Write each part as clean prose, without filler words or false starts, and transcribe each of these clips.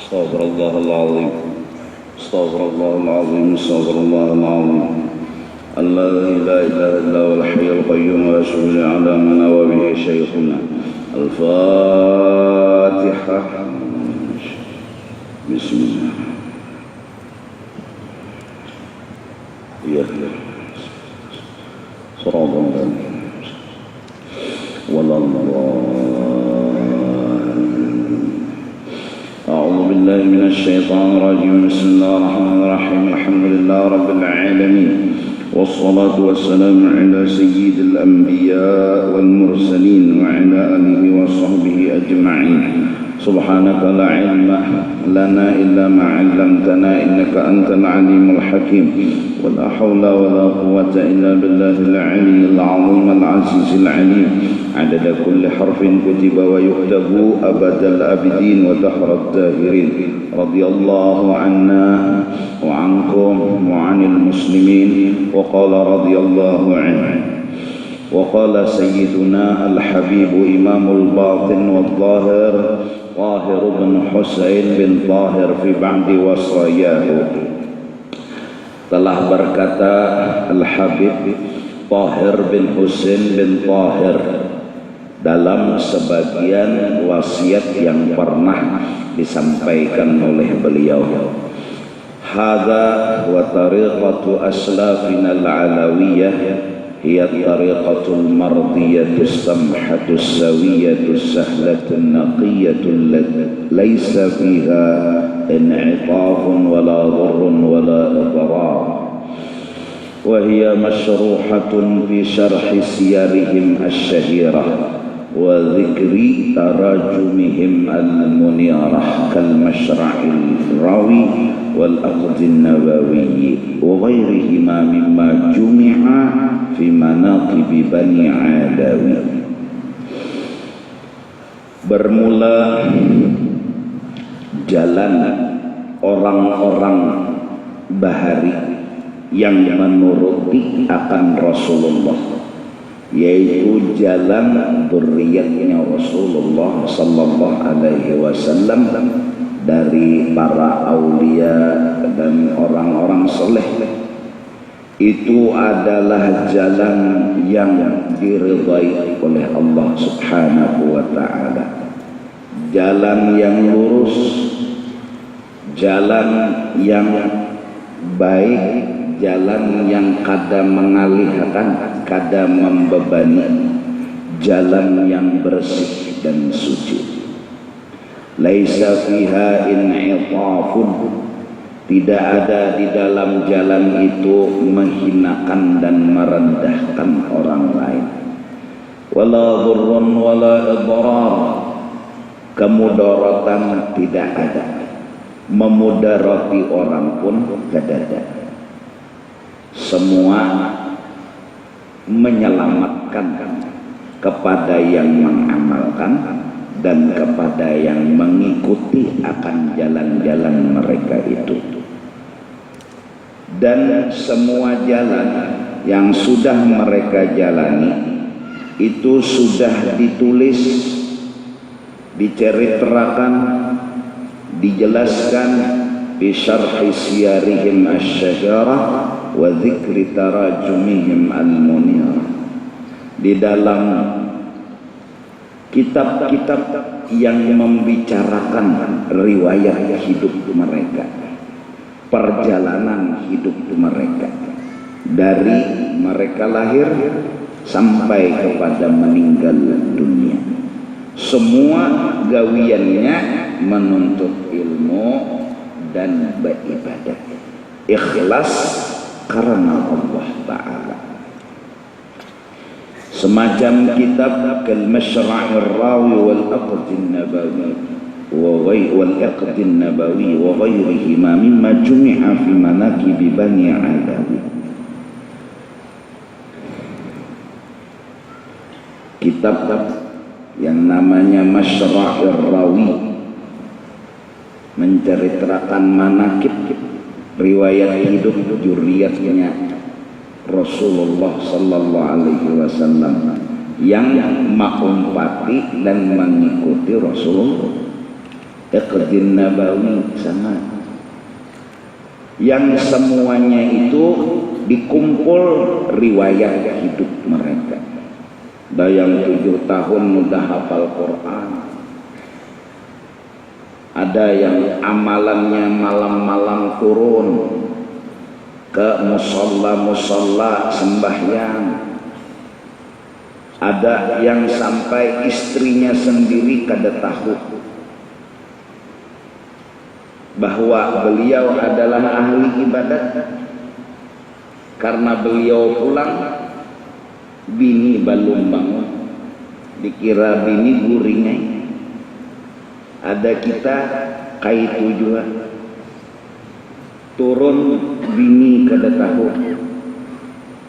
استغفر الله العظيم استغفر الله العظيم استغفر الله العظيم الذي لا إله إلا هو الحي القيوم وأشهد على من هو به شيخنا الفاتحة بسم الله يا صراط الله ولا أعوذ بالله من الشيطان الرجيم بسم الله الرحمن الرحيم الحمد لله رب العالمين والصلاة والسلام على سيد الأنبياء والمرسلين وعلى آله وصحبه أجمعين سبحانك لا علم لنا إلا ما علمتنا إنك أنت العليم الحكيم ولا حول ولا قوة إلا بالله العلي العظيم العزيز العليم عدد كل حرف كتب ويكتب أبد الأبدين ودهر الداهرين رضي الله عنا وعنكم وعن المسلمين وقال رضي الله عنه وقال سيدنا الحبيب إمام الباطن والظاهر طاهر بن حسين bin Tahir fi ba'di wasayahu. Telah berkata Al-Habib Tahir bin Husain bin Tahir dalam sebagian wasiat yang pernah disampaikan oleh beliau, hadza wa tariqatu aslafina al-alawiyah hiya tariqatul mardiyatus samhatus sawiyatus sahlatul naqiyatul laysa fiha in'itafun wala dhurrun wala idrar wa hiya mashruhatun fi syarhi siyarihim asy-syahirah wa dhikri tarajumihim al-munirah kal mashra'il rawi wal aqdin nabawi wa ghairihima mimma jumi'a fi manaqib Bani Adawi. Bermula jalan orang-orang bahari yang menuruti akan Rasulullah, yaitu jalan dzurriyyatnya Rasulullah sallallahu alaihi wasallam dari para aulia dan orang-orang saleh. Itu adalah jalan yang diridhai oleh Allah Subhanahu wa ta'ala, jalan yang lurus, jalan yang baik, jalan yang kada mengalihkan, kada membebani, jalan yang bersih dan suci. Laisa fiha in'itafun, tidak ada di dalam jalan itu menghinakan dan merendahkan orang lain. Wala dhurrun wala idrar, kemudaratan tidak ada, memudarati orang pun tidak ada. Semua menyelamatkan kepada yang mengamalkan dan kepada yang mengikuti akan jalan-jalan mereka itu. Dan semua jalan yang sudah mereka jalani itu sudah ditulis, diceritakan, dijelaskan bi syarhi siyarihim asy-syajarah wa dzikri tarajumihim al-munirah, di dalam kitab-kitab yang membicarakan riwayat hidup mereka, perjalanan hidup mereka dari mereka lahir sampai kepada meninggal dunia. Semua gawiannya menuntut ilmu dan beribadah ikhlas karena Allah Ta'ala. Semacam kitab Kal-Mashra'ir Rawi wal Aqdin Nabawi wal Aqdin Nabawi wa ghairihima mimma jumi'a fi manaqib Bani Adawi. Kitab yang namanya Mashra'ir Rawi menceritakan manaqib riwayat hidup dzurriyyatnya Rasulullah sallallahu alaihi wasallam yang mengumpati dan mengikuti Rasulullah. Iqdin Nabawi sama, yang semuanya itu dikumpul riwayat hidup mereka. Ada yang 7 tahun mudah hafal Quran, ada yang amalannya malam-malam turun ke musola sembahyang, ada yang sampai istrinya sendiri kada tahu bahwa beliau adalah ahli ibadat. Karena beliau pulang, bini belum bangun, dikira bini guringnya. Ada kita kaitu juga, turun bini kada tahu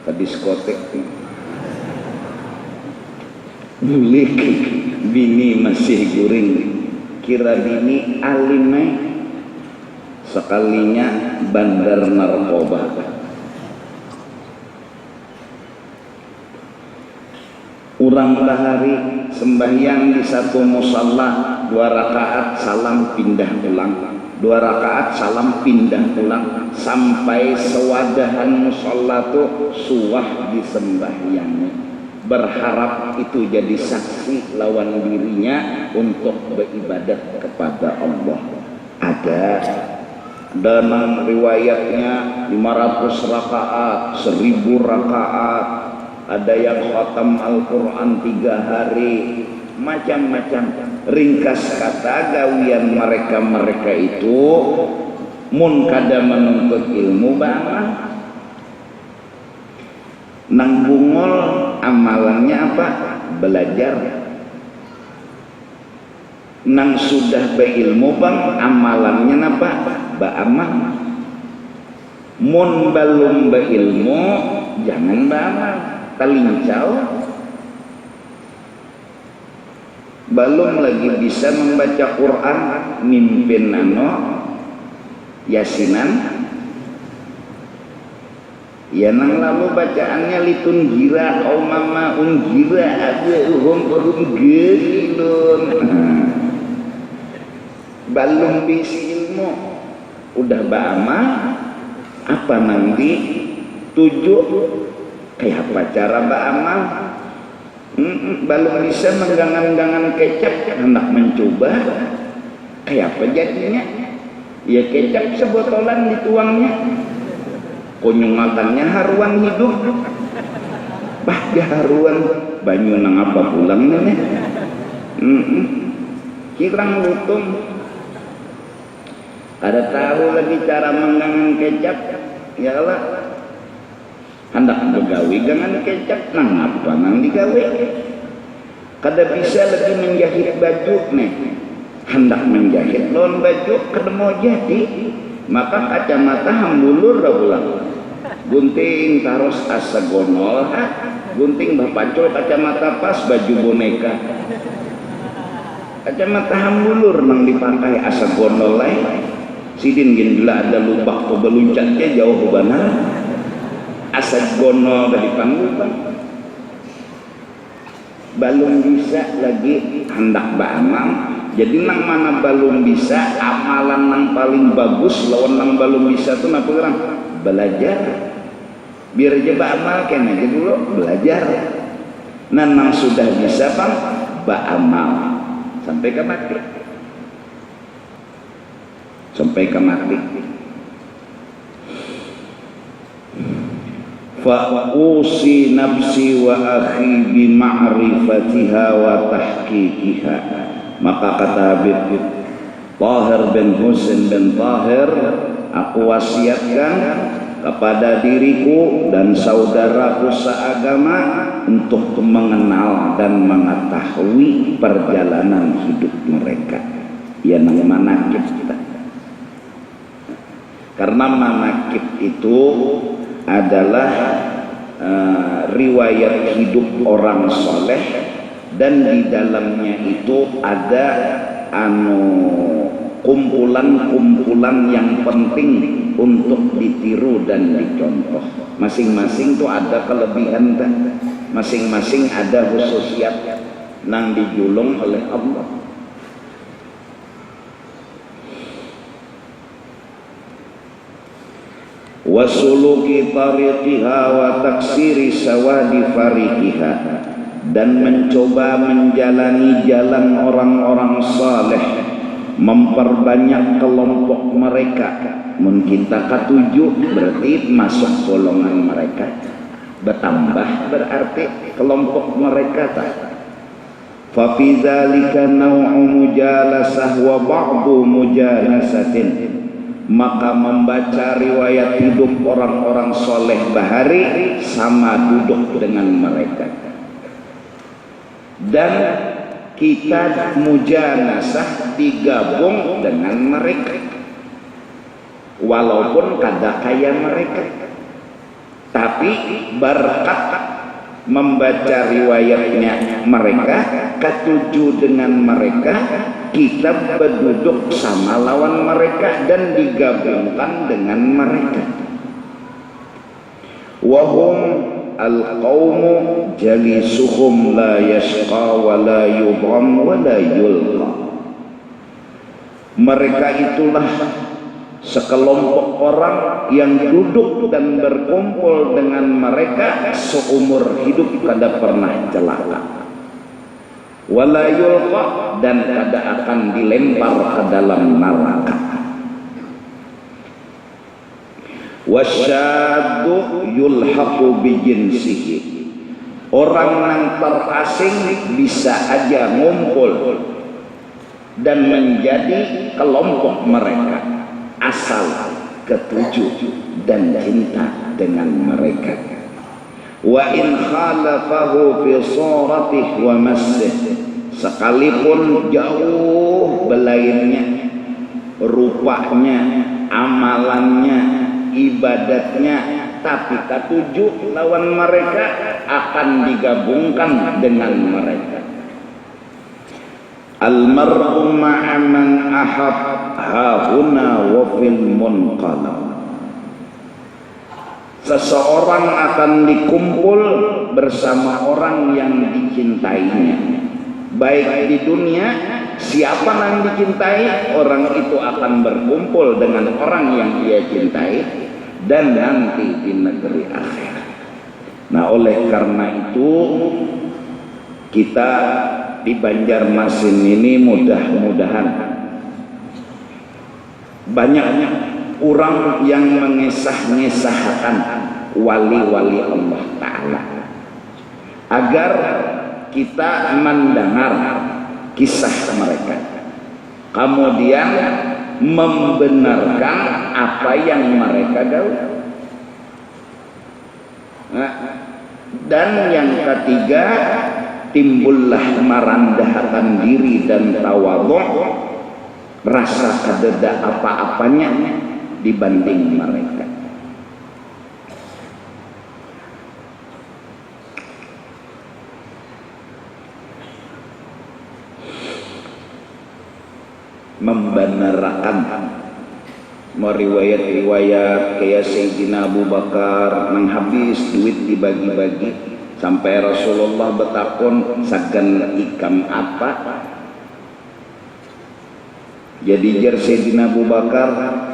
ke diskotek, bulik bini masih guring, kira bini alimnya, sekalinya bandar narkoba. Urang bahari sembahyang di satu musalla 2 rakaat salam pindah ulang, 2 rakaat salam pindah ulang, sampai sewadahan musalla tuh suah di sembahyangnya, berharap itu jadi saksi lawan dirinya untuk beribadat kepada Allah. Ada dalam riwayatnya 500 rakaat, 1000 rakaat, ada yang khatam Al-Quran 3 hari, macam-macam. Ringkas kata gawian mereka itu mun kada menuntut ilmu banget, nang bungol amalannya apa? Belajar. Nang sudah berilmu bang, amalannya apa? Beramal. Mun belum berilmu, jangan beramal. Talincau, belum lagi bisa membaca Quran, mimpin yasinan, ya nang lalu bacaannya litun gira, mama gira, uhum gelilun. Belum bisa ilmu, udah bama, apa nanti tujuh kayak apa cara beramal? Belum bisa menggangan-gangan kecap, hendak mencoba, kayak apa jadinya? Ya kecap sebotolan dituangnya, konyungatannya haruan hidup, bah haruan banyu nang apa pulangnya nih? Kirang lutung, ada tahu lagi cara menggangan kecap, ya Allah. Hendak begawi gangan kecap, nang apa nang digawe? Kada bisa lagi menjahit baju nih, hendak menjahit lawan baju kada mau jadi, maka kacamata hambulur ulang, gunting taros asa gonol, gunting bapacol kacamata pas baju boneka, kacamata hambulur nang dipakai asa gonol lain, sidin gila ada lubak pebeluncatnya jauh benar. Asal gono dari panggung, belum bisa lagi hendak beramal. Jadi nang mana belum bisa, amalan nang paling bagus lawan nang belum bisa tuh napa orang? Belajar. Biar aja beramal kan aja dulu belajar. Nah nang sudah bisa bang beramal sampai ke mati. Sampai ke mati. Fa'usi nafsi wa akhi bima'rifatiha wa tahqiqiha. Maka kata Habib Tahir bin Husain bin Tahir, aku wasiatkan kepada diriku dan saudaraku seagama untuk mengenal dan mengetahui perjalanan hidup mereka, ya nang manakib kita. Karena manakib itu adalah riwayat hidup orang soleh, dan di dalamnya itu ada kumpulan-kumpulan yang penting untuk ditiru dan dicontoh. Masing-masing itu ada kelebihan, masing-masing ada khususiat nang dijulung oleh Allah. wa suluki tariqiha wa taksiri sawadi fariqiha, dan mencoba menjalani jalan orang-orang saleh, memperbanyak kelompok mereka. Mun kita ketujuh berarti masuk golongan mereka, bertambah berarti kelompok mereka tak. Fa fi dzalika naw'u mujalasah wa ba'du mujalasatin, maka membaca riwayat hidup orang-orang soleh bahari sama duduk dengan mereka, dan kita mujanasah digabung dengan mereka walaupun kada kaya mereka, tapi berkat membaca riwayatnya mereka, ketuju dengan mereka, kita berduduk sama lawan mereka dan digabungkan dengan mereka. Wahum al-qawmu jalisuhum la yashqa wa la yubram wa la yulqa. Mereka itulah sekelompok orang yang duduk dan berkumpul dengan mereka seumur hidup kada pernah celaka. Wala yulqa, dan kada akan dilempar ke dalam neraka. Wasyaddu yulhaqu bijinsihi, orang yang terasing bisa aja ngumpul dan menjadi kelompok mereka asal ketujuh dan cinta dengan mereka. Wa in khalafahu fi suratih wa masih, sekalipun jauh belainnya, rupanya, amalannya, ibadatnya, tapi ketujuh lawan mereka akan digabungkan dengan mereka. Al-mar'u ma'a man ahab hahuna wa fil munqalab. Seseorang akan dikumpul bersama orang yang dicintainya, baik di dunia, siapa yang dicintai, orang itu akan berkumpul dengan orang yang dia cintai, dan nanti di negeri akhirat. Nah, oleh karena itu kita di Banjarmasin ini mudah-mudahan banyak orang yang mengesah-ngesahkan wali-wali Allah Ta'ala, agar kita mendengar kisah mereka, kemudian membenarkan apa yang mereka tahu. Nah, dan yang ketiga, timbullah merendahkan diri dan tawadhu, rasa kadeda apa-apanya dibanding mereka. Membenarkan meriwayat-riwayat kayak Sayyidina Abu Bakar nang habis duit dibagi-bagi sampai Rasulullah bertakon sagan ikam apa. Jadi jar Sayyidina Abu Bakar,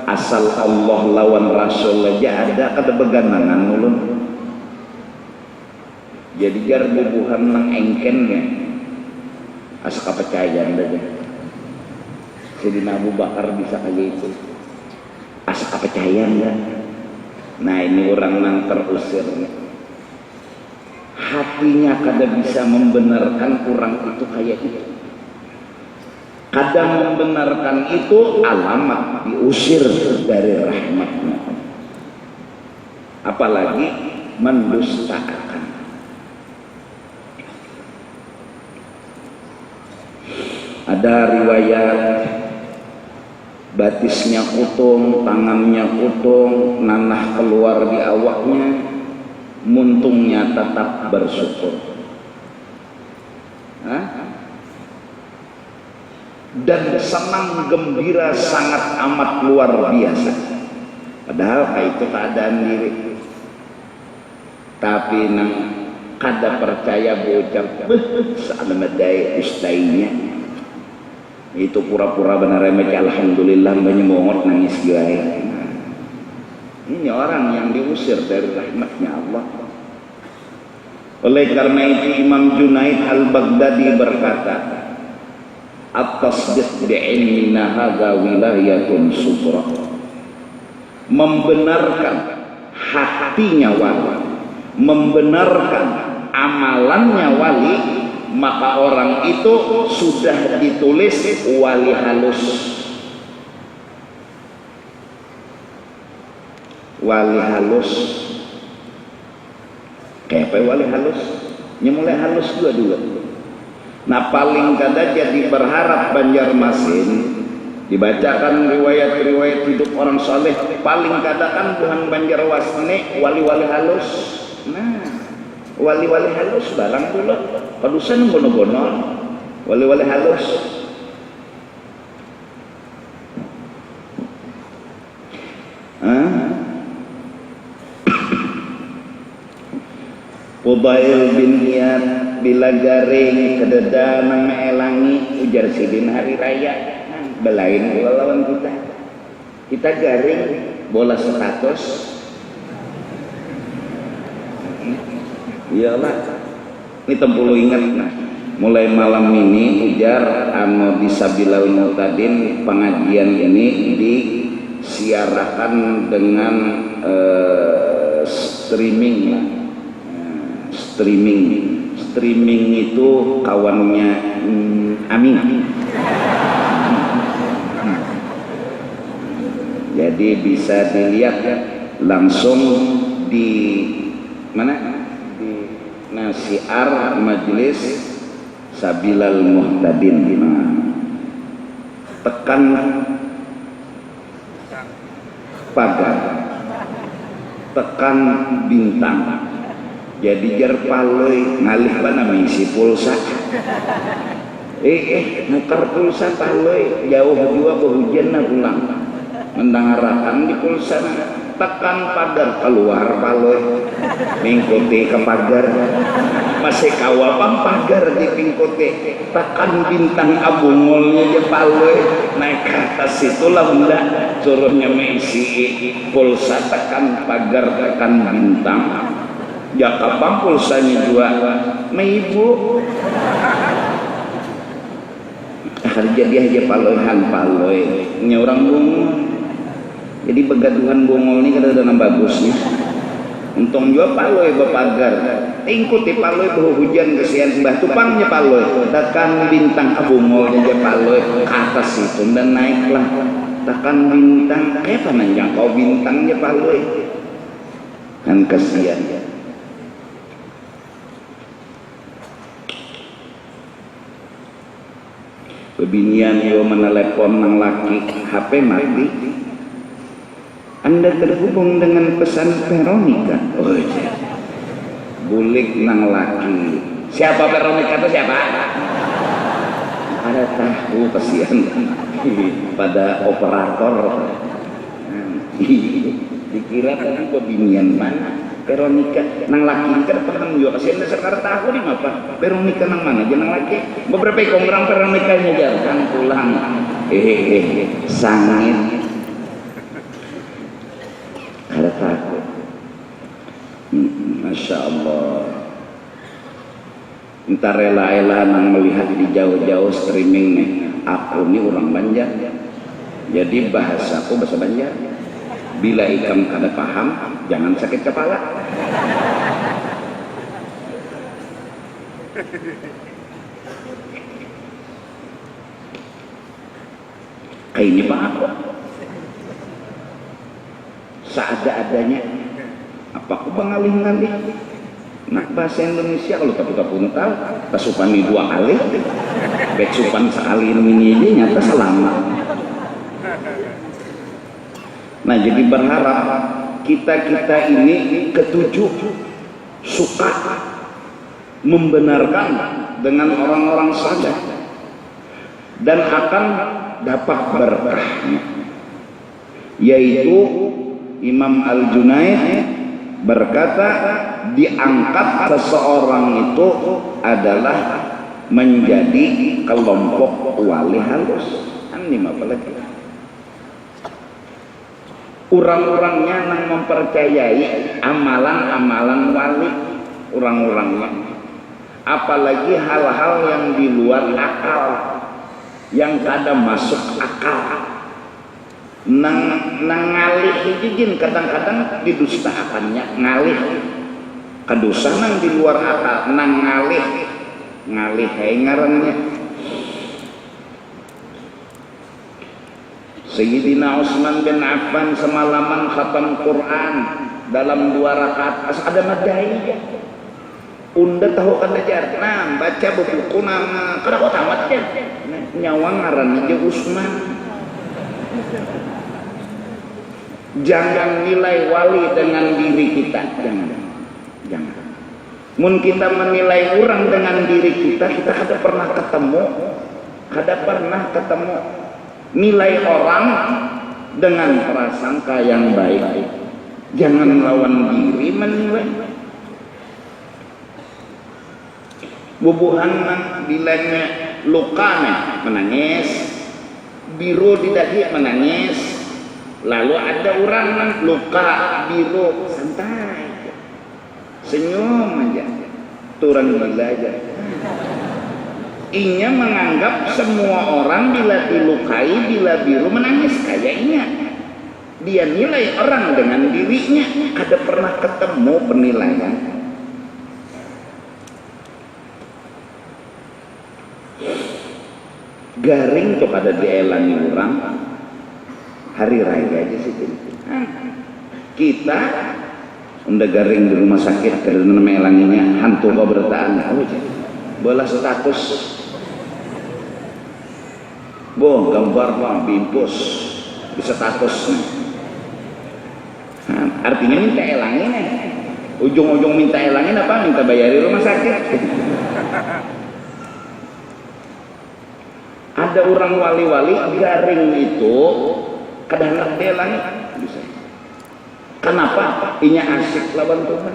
asal Allah lawan Rasul aja ada kada beganangan ulun. Jadi jar bubuhan nang engkennya asa kepercayaan aja. Sayyidina Abu Bakar bisa kayak itu, asa kepercayaan ya. Nah, ini orang nang terusir, hatinya kada bisa membenarkan orang itu kayak itu. Kadang membenarkan itu alamat diusir dari rahmatnya, apalagi mendustakan. Ada riwayat batisnya kutung, tangannya kutung, nanah keluar di awaknya, muntungnya tetap bersyukur. Dan senang gembira sangat amat luar biasa. Padahal itu keadaan diri, tapi nang kada percaya bocah salamedai istainya itu pura-pura benar remeh, alhamdulillah banyak mongot nangis gaya. Ini orang yang diusir dari rahmatnya Allah. Oleh karena itu Imam Junaid al-Baghdadi berkata, at-tasdiq bi'ilmina hadza wilayatun subra. Membenarkan hatinya wali, membenarkan amalannya wali, maka orang itu sudah ditulis wali halus. Wali halus. Kayak apa wali halus? Nya mulai halus dua. Nah paling kada jadi berharap Banjarmasin dibacakan riwayat-riwayat hidup orang soleh, paling kada kan Tuhan Banjarwasine wali-wali halus. Nah wali-wali halus barang dulu padusan bono-bono wali-wali halus. Fudail bin Iyad bila garing kededa nang meelangi ujar sidin hari raya belain lawan kita garing bola status. Iyalah ini tempulu ingat. Nah mulai malam ini ujar anu di Sabilal Mu'tadin pengajian ini disiarakan dengan streaming lah. Streaming itu kawannya Amin. Jadi bisa dilihat langsung di mana? Di Nasiar Majelis Sabilal Muhtadin. Tekan pagar, tekan bintang. Jadi jar paloi ngalih bana mengisi pulsa. Nukar pulsa paloi jauh juga hujan na pulang. Mendangarakan di pulsa tekan pagar keluar paloi mengikuti ke pagar masih kawal pagar di pingkote tekan bintang abungolnya je paloi naik ke atas itulah benda suruhnya mengisi pulsa tekan pagar tekan bintang. Ya kapan pulsanya juga meibu harga dia aja paloi nya orang bungol. Jadi begaduhan bungol ini kada ada bagusnya. Untung juga paloi bepagar ikuti paloi berhujan kesian sembah tupangnya paloi tekan bintang abungol aja paloi ke atas itu dan naiklah tekan bintang kayak panjang kau bintangnya paloi kan kesian. Kebinian yo menelepon nang laki HP mati. Anda terhubung dengan pesan Veronica. Oh iya. Bulik nang laki. Siapa Veronica itu siapa? Ada tahu kesian pada operator. Dikira tadi kebinian mana? Veronica nang laki kan paham juga kasihan sekarang tahu di apa Veronica nang mana aja nang laki beberapa orang Veronica nya jarang pulang sangit ada takut. Masya Allah entar rela-rela nang melihat di jauh-jauh streaming nih aku ini orang Banjar jadi bahasaku bahasa Banjar. Bila ikam kada paham, jangan sakit kepala. Kayak ini Pak aku. Seada-adanya. Apa aku bangalih-ngalih? Nah bahasa Indonesia kalau tapi tahu, kasupan ini 2 kali, baik supan sekali ini nyata selamat. Nah jadi berharap kita ini ketujuh suka membenarkan dengan orang-orang saleh dan akan dapat berkahnya, yaitu Imam Al-Junaid berkata diangkat seseorang itu adalah menjadi kelompok wali halus. Ini apa lagi? orang-orangnya nang mempercayai amalan-amalan wali orang-orangnya, apalagi hal-hal yang di luar akal, yang kada masuk akal, nang ngalih izin kadang-kadang didustakannya, ngalih kadosa nang di luar akal, nang ngalih ngarannya. Sayyidina Utsman bin Affan semalaman khatam Quran dalam 2 rakaat, ada madai. Unda tahu kan ajar, nah baca buku nama kada kau tamat ya, nyawa ngaran aja Utsman. Jangan nilai wali dengan diri kita, jangan. Mun kita menilai orang dengan diri kita, kita kada pernah ketemu. Nilai orang dengan prasangka yang baik, jangan melawan diri menilai. Bubuhan bilanya luka menangis, biru di dahi menangis, lalu ada orang luka biru santai, senyum aja, turun gila aja. Inya menganggap semua orang bila dilukai, bila biru menangis kayaknya. Dia nilai orang dengan dirinya, ada pernah ketemu penilaian. Garing tuh pada dielangi orang, hari raya aja sih. Kita udah garing di rumah sakit karena melanginya hantu kebertaan, bola status. Gambar bimpus bisa status. Artinya minta elangin ujung-ujung minta elangin apa? Minta bayari rumah sakit. Ada orang wali-wali garing itu kadang hendak dielangin bisa. Kenapa? Inya asik lawan Tuhan.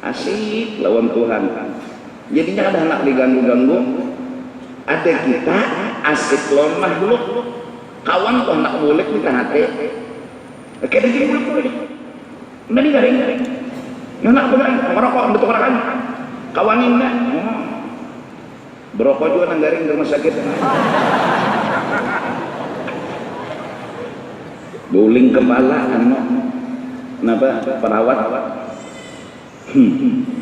Asik lawan Tuhan. Jadinya kadang hendak diganggu-ganggu. Ada kita asik lawan makhluk, kawan tuh nak boleh kita hati. Oke, jadi boleh. Udah nih garing. Yang nak beneran merokok untuk orang kawanin dah. Berokok juga nang garing di rumah sakit. Guling kepala kenapa perawat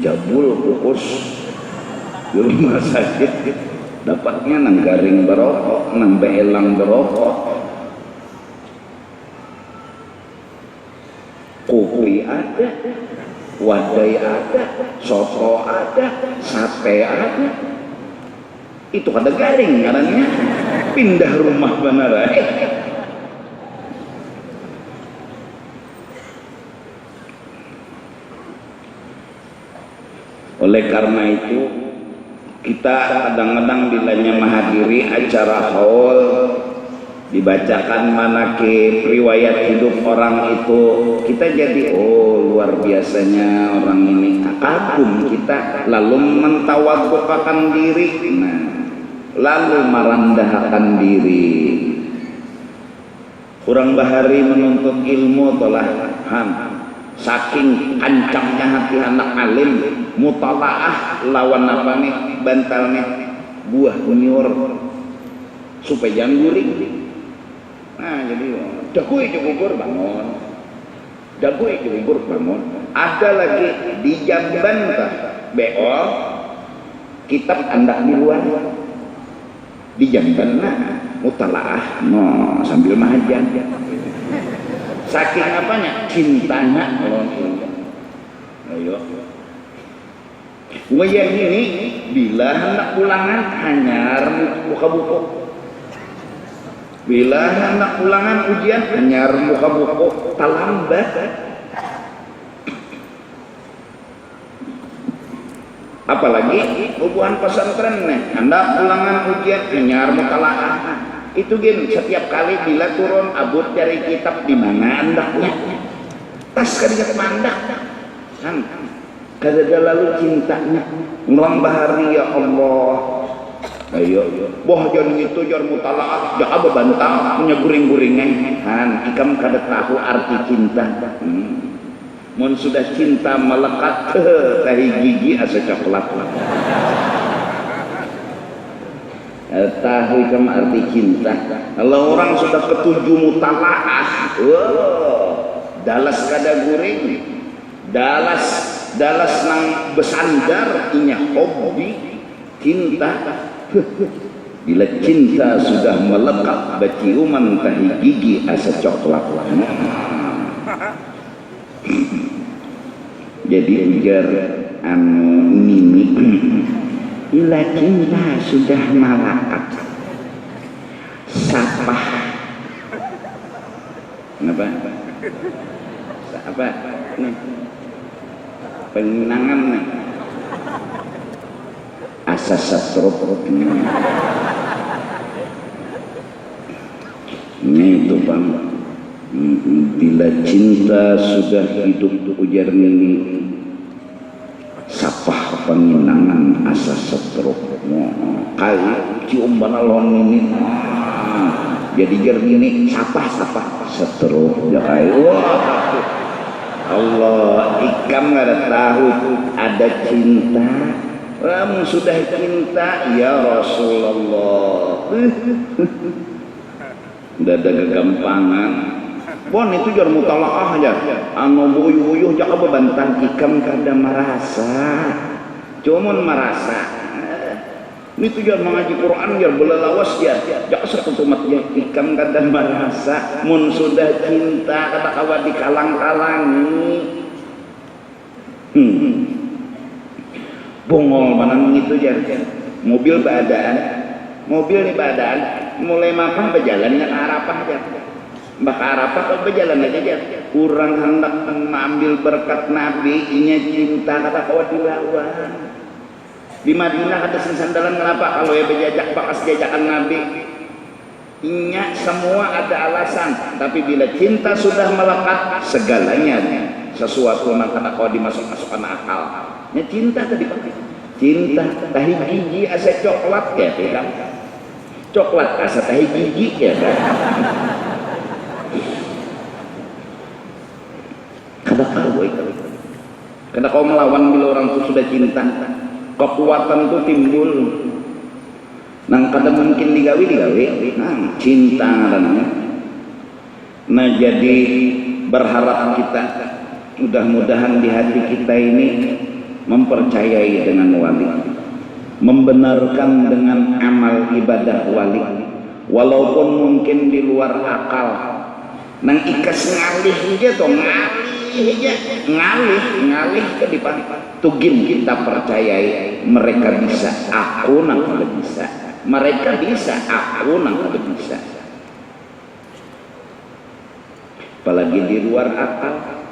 jabul kukus di rumah sakit. Dapatnya nang garing berokok, nang beelang berokok. Kopi ada, wadai ada, soto ada, sate ada. Itu kada garing ngarannya. Pindah rumah benar. Oleh karena itu kita kadang-kadang bilanya menghadiri acara haul, dibacakan manakib riwayat hidup orang itu, kita jadi luar biasanya orang ini, kagum kita, lalu mentawadhukan diri, lalu merendahkan diri. Kurang bahari menuntut ilmu tolah saking kancangnya hati anak alim, mutalaah lawan apa nih bantal nih buah unior supaya jangan guring. Nah jadi dagui jebubur bangun. Ada lagi di Jamban kah beol kitab andak di luar di Jamban mutalaah sambil mahajan. Saking apanya cintanya ayo wayang ini bila hendak ulangan hanyar muka buku, bila hendak ulangan ujian hanyar muka buku talambat. Apalagi hubungan pesantren hendak ulangan ujian hanyar muka laah. Itu gin setiap kali bila turun abut cari kitab di mana andaknya tas kadikat mandak kada lalu cintanya ulang bahari ya Allah ayo boh jon gitu jon mutalaah jak bantang punya guring-guringan han ikam kada tahu arti cinta. Mun sudah cinta melekat tahi gigi asa coklat tahu ikam arti cinta. Kalau orang sudah ketujuh mutalaah dalas kada guring dalas nang besandar inya hobi cinta. Bila cinta sudah melekat baciuman tahi gigi asa coklat. Jadi ujar anu nini bila cinta sudah melekat sapah apa nih penginangan nih asa satrop ini itu bang. Bila cinta sudah hidup ujar nini sapah penginangan asa satrop kali cium banalon ini jadi jar nini sapah satrop ya kai. Allah ikam nggak tahu ada cinta. Kamu sudah cinta ya Rasulullah. Udah ada kegampangan. Pon itu jar mutalaah aja. Anu buyuh-buyuh jak bantang ikam kada merasa. Cuman merasa. Ini tuh jar mengaji Quran jar belalawas ya. Jak satu umatnya ikam kada merasa. Mun sudah cinta kada kawa dikalang-kalangi. Bongol mana itu jar mobil nih badan mulai makan berjalan dengan Arafah jar bak Arafah kok berjalan aja jar kurang hendak mengambil berkat Nabi inya cinta kata kawat dilawan di Madinah ada sandalan kenapa kalau ya berjajak bakas jajakan Nabi inya semua ada alasan tapi bila cinta sudah melekat segalanya sesuatu yang kata kawat dimasuk-masukkan akal. Ya cinta tadi pakai cinta tahi gigi asa coklat ya kan coklat asa tahi gigi ya kan kada kau melawan bila orang itu sudah cinta kekuatan itu timbul nang kada mungkin digawi nang cinta namanya. Nah jadi berharap kita mudah-mudahan di hati kita ini mempercayai dengan wali, membenarkan dengan amal ibadah wali, walaupun mungkin di luar akal. Nang ikas ngalih gitu, ngalih ke depan. Tugin kita percayai mereka bisa, aku nang kada bisa. Mereka bisa, aku nang kada bisa. Apalagi di luar akal,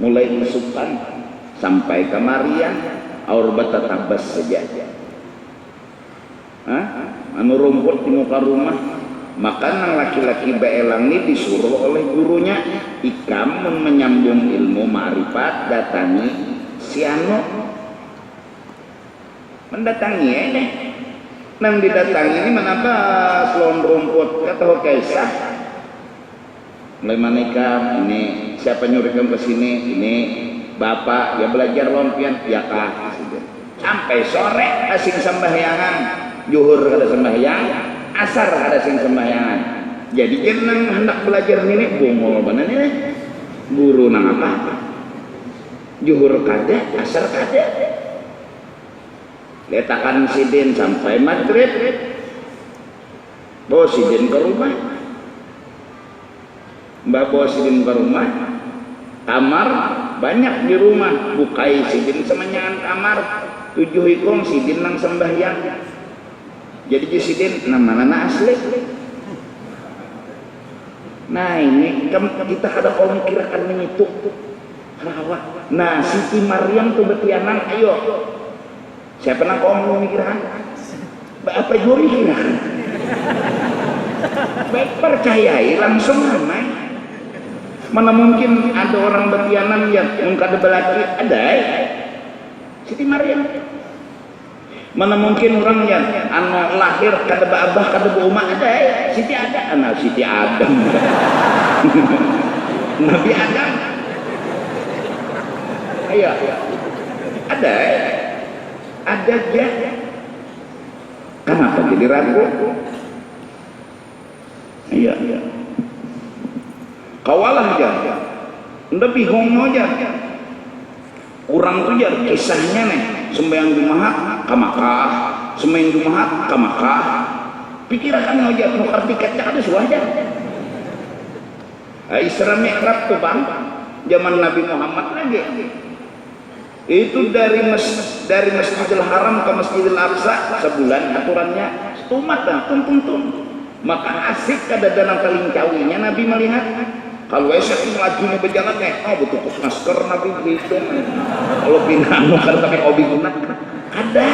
mulai masukkan. Sampai kemarian aur batatabas saja anu rumput di muka rumah maka nang laki-laki baelang ini disuruh oleh gurunya ikam menyambung ilmu ma'rifat datangi si anu mendatangi deh nang didatangi ini menapa selon rumput kata kaisah mulai maneka ini siapa nyurikan ke sini ini bapak ya belajar lompian ya kah sampai sore asing sembahyangan juhur kada sembahyang asar kada sing sembahyangan jadi jeneng hendak belajar ini bongol bener ini guru nang apa juhur kada asar kada letakan sidin sampai maghrib bawa sidin ke rumah mbak bawa sidin ke rumah kamar banyak di rumah bukai sidin semenyangan kamar 7 ikong sidin nang sembahyang jadi sidin nama asli. Nah ini kita ada orang kirakan itu rawa. Nah Siti Maryam tuh betianan ayo siapa nang kau memikirkan apa juri kirakan baik percayai langsung namanya. Mana mungkin ada orang betianan yang mengkada belaki ada Siti Maryam Mana mungkin orang yang anak lahir kada abah kada umah ada ya. Siti ada anak Siti Adam. Nabi Adam. Ayo. Ada. Ada aja. Kenapa jadi ragu? Iya. Kawalah aja. Ndak bingung aja. Kurang tuh ya kisahnya nih. Sembahyang Jumat ka Makkah, sembahyang Jumat ka Makkah. Pikirkan aja nu tiket ada suaja. Isra Mi'raj tuh Bang, zaman Nabi Muhammad lagi. Itu dari Masjidil Haram ke Masjidil Aqsa sebulan aturannya stumat dah tuntun. Maka asik kada danang kalingcawinya Nabi melihat. Kalau esok lajunya berjalan butuh masker Nabi begitu. Kalau pindah kan pakai obi gunak. Ada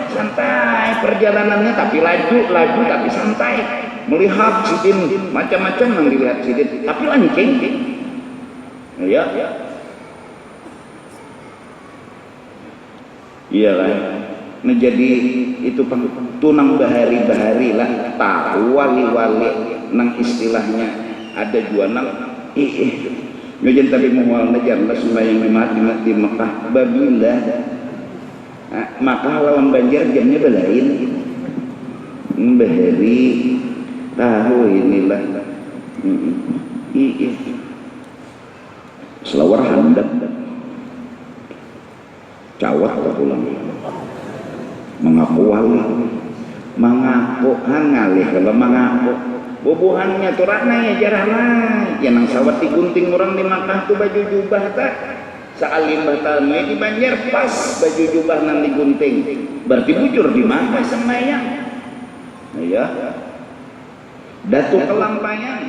santai perjalanannya tapi laju tapi santai. Melihat sidin macam-macam yang dilihat sidin tapi lancing. Iya. Iyalah. Nah jadi itu tunang bahari-bahari lah tahu wali-wali nang istilahnya ada jualan Nyojen tapi mual najar lah sembahyang di Mekah babila Mekah lawan Banjar jamnya belain bahari tahu inilah selawar handap cawat tak pulang mengaku wali mengaku ngalih kalau mengaku bubuhannya turana ya jarang ya nang sawat digunting orang di Makkah tuh baju jubah tak saalim batalnya di Banjar pas baju jubah nang digunting berarti bujur di Makkah sembahyang ya Datuk Kelampayan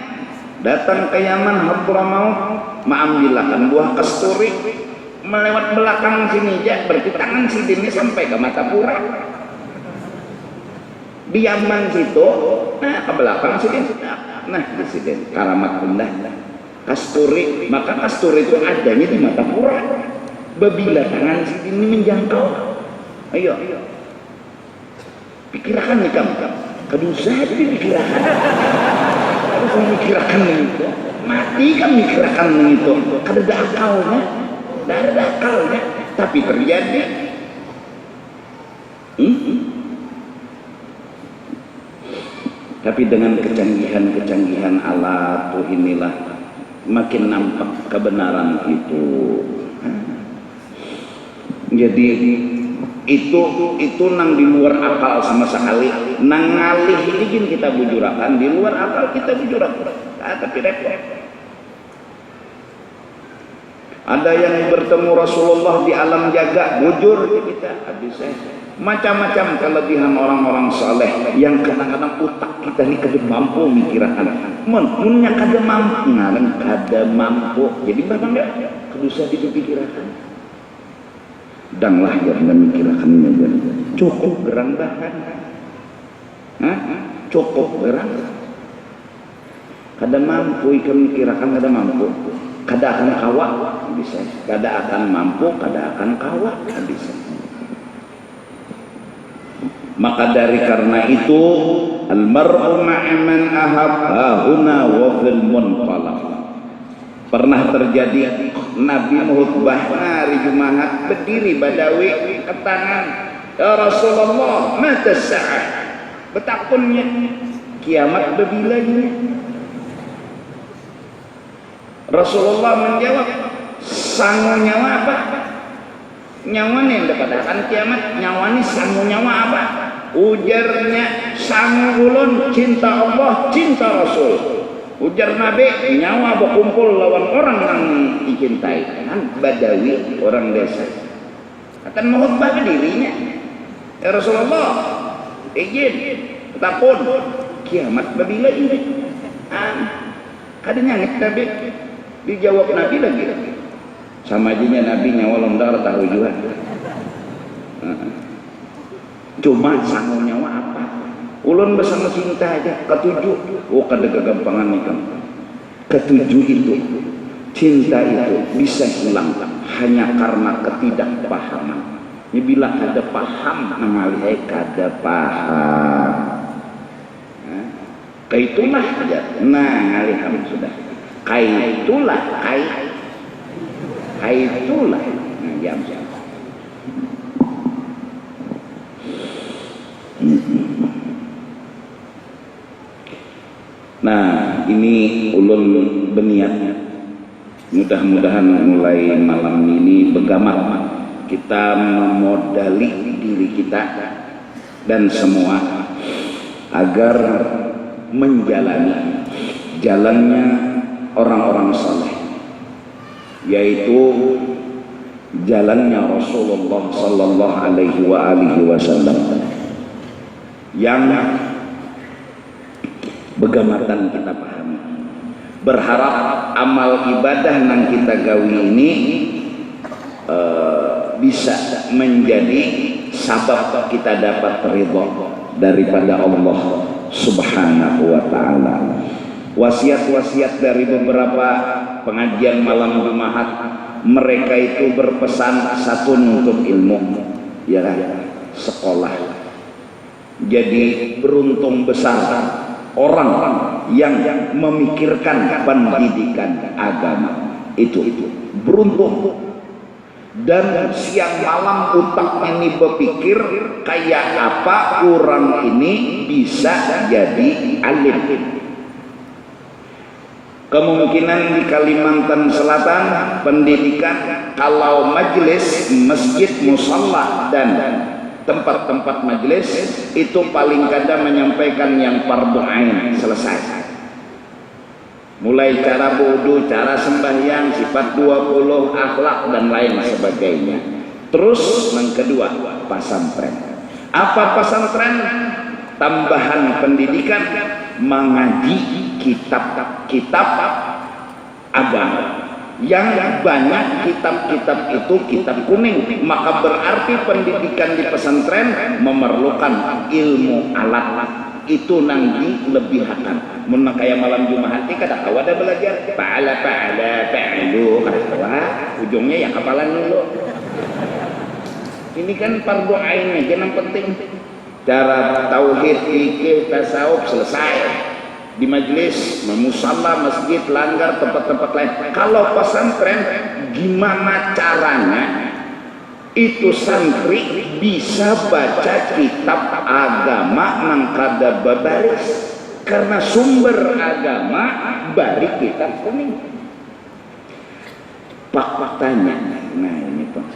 datang ke Yaman Hadramaut mengambilkan buah kasturi melewat belakang sini aja berarti tangan sidinnya sampai ke Matapura di Yaman situ ke belakang sidin nah di sidin karamat benda kasturi maka kasturi itu adanya di Matapura babila tangan sidin ini menjangkau ayo pikirkan nih kamu kedusa dipikirkan harus memikirkan itu mati kan mikirkan itu kada ada akalnya tidak ada akalnya tapi terjadi tapi dengan kecanggihan alat tuh inilah makin nampak kebenaran itu jadi itu nang di luar akal sama sekali nang ngalih ini kita bujurakan di luar akal kita bujurakan tapi repot ada yang bertemu Rasulullah di alam jaga bujur kita habis macam-macam kelebihan orang-orang saleh yang kadang-kadang utak kita ini kada mampu mikirkan punya kada mampu ngaran kada mampu jadi bahkan enggak kedusa dipikirkan danglah jangan mikirkannya cukup gerang bahkan cukup gerang kada mampu ikan mikirkan kada mampu kada akan kawak bisa kada akan mampu kada akan kawak bisa maka dari karena itu almar'u ma'aman ahabba huna wa fil munqalab pernah terjadi Nabi khutbah hari Jumat berdiri badawi ke tangan ya Rasulullah mata sa'ah betapunnya kiamat bila ini Rasulullah menjawab sangu nyawa apa nyawa nih dapatkan kiamat nyawa nih sangu nyawa apa ujarnya sangu ulun cinta Allah cinta Rasul ujar Nabi nyawa berkumpul lawan orang yang dicintai kan badawi orang desa akan menghutbah ke dirinya ya Rasulullah izin betapun kiamat babila ini kadanya Nabi dijawab Nabi lagi sama aja Nabi nyawa londar tahu juga cuma sangu nyawa apa ulun bersama cinta aja ketujuh kada kegampangan nih kan ketujuh itu cinta itu bisa hilang hanya karena ketidakpahaman Ini bila kada paham mengalih kada paham. Kaitulah aja. Nah, ngaliham sudah. Kaitulah, kaitulah. Nah, jam. Nah, ini ulun berniat mudah-mudahan mulai malam ini begamat kita memodali diri kita dan semua agar menjalani jalannya orang-orang saleh, yaitu jalannya Rasulullah sallallahu alaihi wasallam yang begamatan kita pahami. Berharap amal ibadah yang kita gawi ini bisa menjadi sabab kita dapat ridha daripada Allah Subhanahu wa ta'ala. Wasiat-wasiat dari beberapa pengajian malam Jumat, mereka itu berpesan satu untuk ilmu, ya kan? Sekolah. Jadi beruntung besar orang yang memikirkan pendidikan agama itu beruntung. Dan siang malam otak ini berpikir kayak apa orang ini bisa jadi alim. Kemungkinan di Kalimantan Selatan pendidikan, kalau majelis, masjid, musalla dan tempat-tempat majelis itu paling kadang menyampaikan yang fardu ain selesai. Mulai cara wudu, cara sembahyang, sifat 20, akhlak dan lain sebagainya. Terus yang kedua, pesantren. Apa pesantren? Tambahan pendidikan, mengaji kitab-kitab agama. Yang banyak kitab-kitab itu kitab kuning, maka berarti pendidikan di pesantren memerlukan ilmu alat. Itu nanti lebih akan kayak malam Jumat ini kada kawa ada belajar fa'ala fa'alu kada kawa ujungnya ya kapalan dulu. Ini kan fardu ain aja yang penting. Cara tauhid, fikih, tasawuf selesai di majelis, musalla, masjid, langgar, tempat-tempat lain. Kalau pesantren gimana caranya itu santri bisa baca kitab agama nang kada babaris, karena sumber agama bari kitab kuning. Pak tanya, nah ini Pak,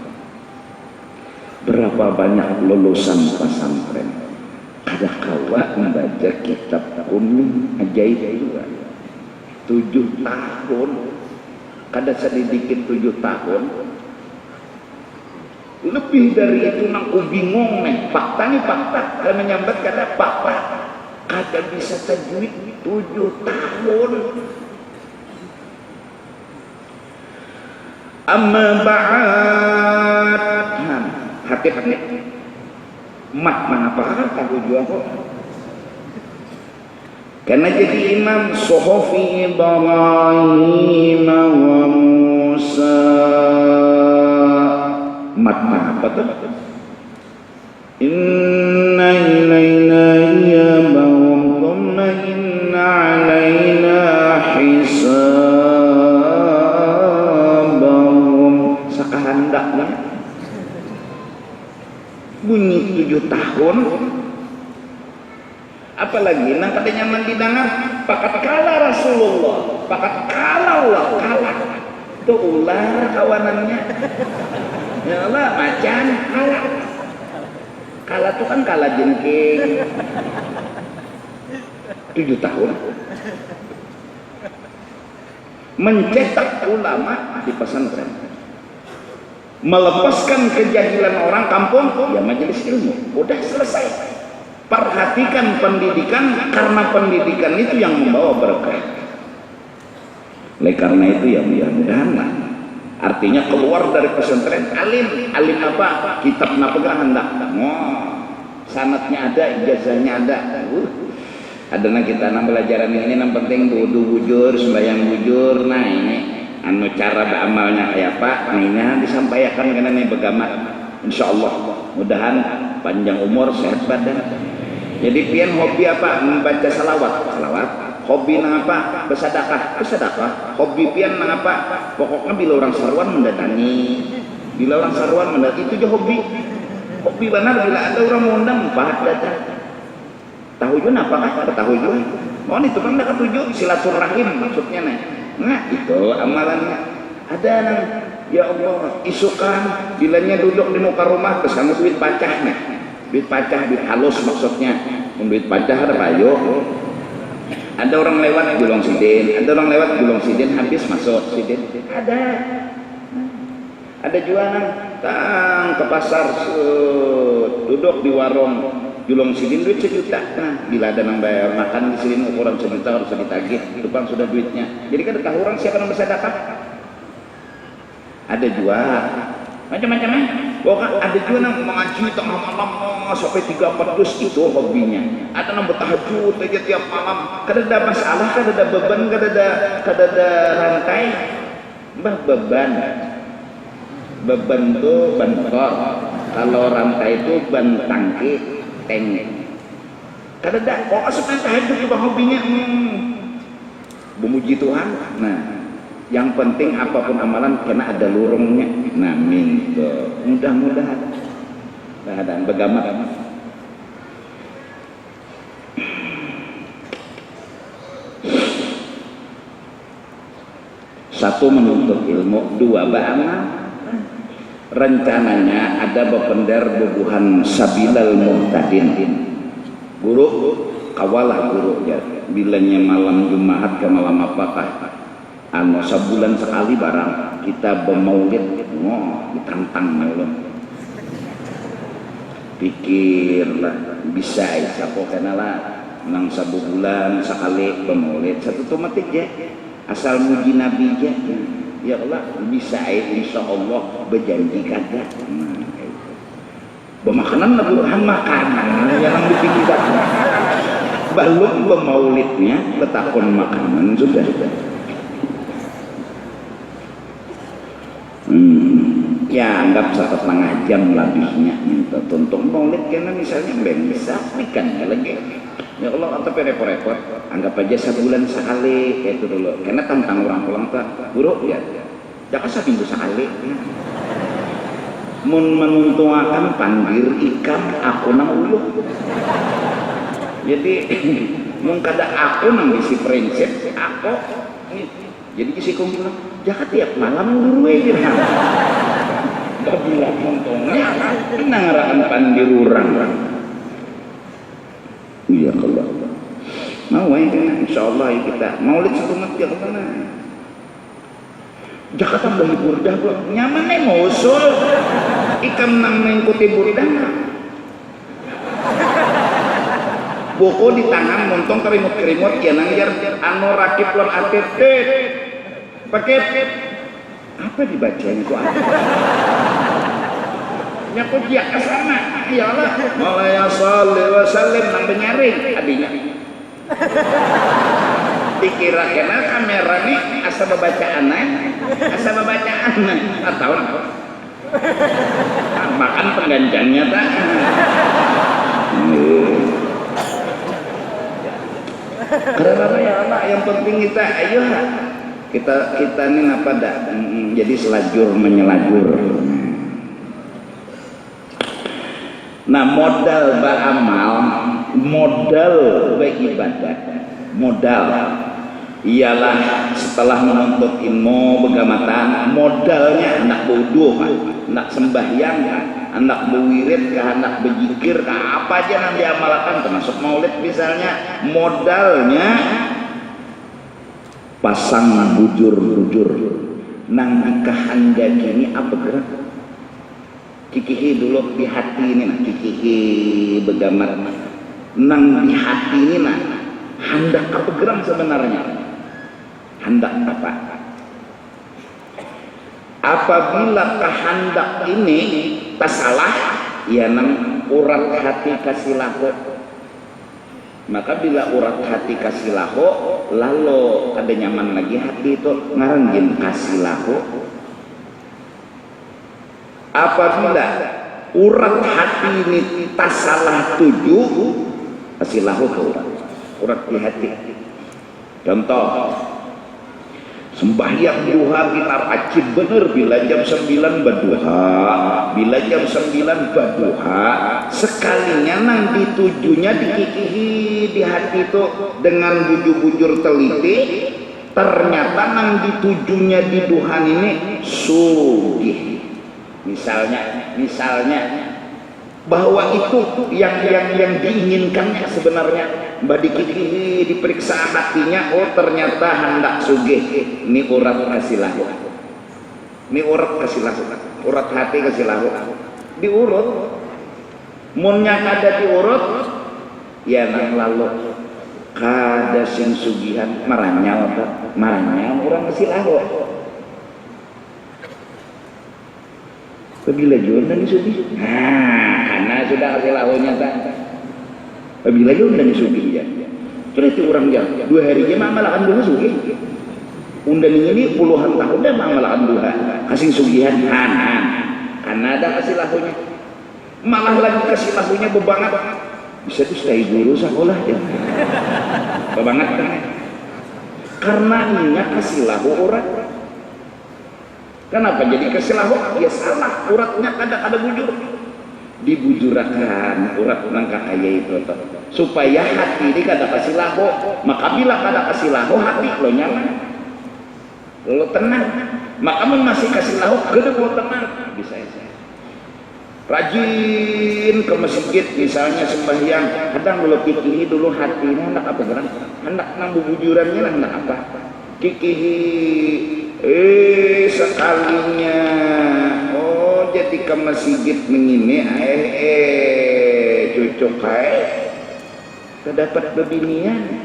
berapa banyak lulusan pesantren kada kawa membaca kitab kuning ajaib juga 7 tahun, kada sedikit 7 tahun. Lebih dari itu aku bingung nih. Fakta nih fakta. Dan menyambat kata fakta. Kada bisa tajwid 7 tahun. Amma ba'ad. Hati-hati. Mana apa tahu juga kok. Karena jadi imam Suhufi Ibrahim wa Musa. Matna apa tuh? Inna ilayna iyabahum thumma inna alayna hisabahum. Sakahandaknya bunyi 7 tahun. Apalagi nang kada nyaman didengar, pakat kala Rasulullah, pakat kala Allah, kala itu ular kawanannya. Ya Allah, macan kala. Kala itu kan kala jengking. 7 tahun. Mencetak ulama di pesantren. Melepaskan kejahilan orang kampung, ya majelis ilmu. Udah selesai. Perhatikan pendidikan, karena pendidikan itu yang membawa berkah. Oleh karena itu ya mudah-mudahan artinya keluar dari pesantren alim apa? Kitab napegang hendak. Sanatnya ada, ijazahnya ada. Adana kita pelajaran ini yang penting wudu bujur, sembahyang bujur. Nah ini anu cara beramalnya kayak apa? Nah ini disampaikan karena nih begamat. insyaallah mudahan panjang umur sehat badan. Jadi pian hobi apa? Membaca salawat, hobi nang apa? Bersedekah, hobi pian nang apa? Pokoknya bila orang sarwan mendatangi, itu je hobi benar. Bila ada orang mengundang datang. Tahujud apa kan? Tahujud. Oh itu kan dah ketujuh silaturahim maksudnya nih. Nah itu amalannya. Ada nang ya Allah isukan bilanya duduk di muka rumah terus kamu duit pacah nih. Duit halus maksudnya. Duit pacah ada payo. Ada orang lewat gulung sidin, habis masuk sidin. Ada jualan tang ke pasar duduk di warung julung sidin duit 1 juta. Nah, bila ada nang bayar makan di sini ukuran 1 juta harus ditagih, depan sudah duitnya. Jadi kan ada orang siapa yang bersedekah? Ada jual macam-macam pokoknya ada juga nang mengaji tengah malam sampai 3-4 dus itu hobinya. Ada nang bertahajud aja tiap malam. Kada ada masalah, kada ada beban, kada ada rantai. Beban itu bentor. Kalau rantai itu bentangki tengek. Kada ada kok asal tahajud juga hobinya. Memuji Tuhan. Nah, yang penting apapun amalan kena ada lurungnya. Nah, minta mudah-mudahan keadaan begamat. Satu, menuntut ilmu. 2, beramal. Rencananya ada bepender bubuhan sabilal muhtadin. Guru kawalah guru ya. Bilanya malam Jumat ke malam apakah? Sebulan sekali barang kita bermaulid, ditantang malam. Pikirlah bisa siapa kenalah nang sebulan sekali bermaulid satu tomatik ya. Asal muji Nabi ya. Ya Allah bisa insyaallah berjanji kagak. Bermakanan lebuhan makanan yang dipikirkan. Belum bermaulidnya letakkan makanan sudah. Ya anggap 1,5 jam lebihnya minta tonton maulid karena misalnya belum bisa ikan lagi ya Allah atau repot-repot anggap aja sebulan sekali itu dulu karena tantang orang pulang tak buruk ya jangan seminggu sekali menuntuakan panggil ikan aku nang uluh jadi mungkin ada aku nang bisi prinsip aku jadi kisi kong bilang jangan tiap malam dulu aja bila untungnya nangarakan pandir orang iya kalau mau insyaallah ya kita maulid satu mati ya kemana Jakarta tambah libur dah nyaman nih musul ikan nang mengikuti burdah buku di tangan montong kerimut ya nangjar anu rakip lon ATT pakai apa dibacanya itu apa nyakut ya kesana ya Allah malaya salli wa sallim nang benyaring adinya dikira kena kamera nih asa bacaan atau makan pengganjangnya tak karena ya Allah yang penting kita ayo kita ini apa dah jadi selajur menyelajur. Nah modal beramal, modal beribadah, modal ialah setelah menuntut ilmu begamatan modalnya hendak berwudu, hendak sembahyang, hendak berwirid, hendak berzikir, apa aja yang diamalkan termasuk maulid misalnya modalnya pasang bujur nang nikahan gini apa gerak kikihi dulu di hati ini nah kikihi begamat nang di hati ini nah hendak apa geram sebenarnya hendak apa apabila kehendak ini tak salah ya nang urat hati kasih lahu maka bila urat hati kasih lahu lalu ada nyaman lagi hati itu ngaranggin kasih lahu apabila urat hati ini tak salah tuju kasih lahu ke urat di hati. Contoh sembahyang duha kita wajib bener bila jam 9 berduha, bila jam 9 berduha, sekalinya nang ditujunya dikikihi di hati itu dengan bujur-bujur teliti, ternyata nang ditujunya di duhan ini sugih. Misalnya bahwa itu yang diinginkan sebenarnya mbak dikikihi diperiksa hatinya, oh ternyata hendak sugih. Ini urat kasih lahu, ini urat kasih lahu, urat hati kasih lahu diurut munnya kada diurut ya nang lalu kada sing sugihan maranyal orang kasih lahu. Bila jual dan disugih, karena sudah kasih lahunya tak. Bila jual dan disugih ya. Terus itu orang jam 2 hari dia malakan duha sugih. Undan ini puluhan tahun dah malakan duha, kasih sugihan karena ada kasih lahunya. Malah lagi kasih lahunya bebangat. Bisa tuh stay guru sekolah ya. Bebangat kan? Karena inya kasih lahu orang. Kenapa jadi kasih lahu? Ya salah, uratnya ada bujur. Dibujurakan urat nang kakaya itu supaya hati ini kada kasih lahu. Maka bila kada kasih lahu hati lo nyaman, lo tenang. Maka masih kasih lahu kada lo tenang. Bisa ya. Rajin ke masjid misalnya sembahyang, kadang lo kikihi dulu hatinya hendak apa gerak, hendak nang bujurannya hendak apa? Kikihi sekalinya oh jadi ke masjid mengini cocok terdapat bebinian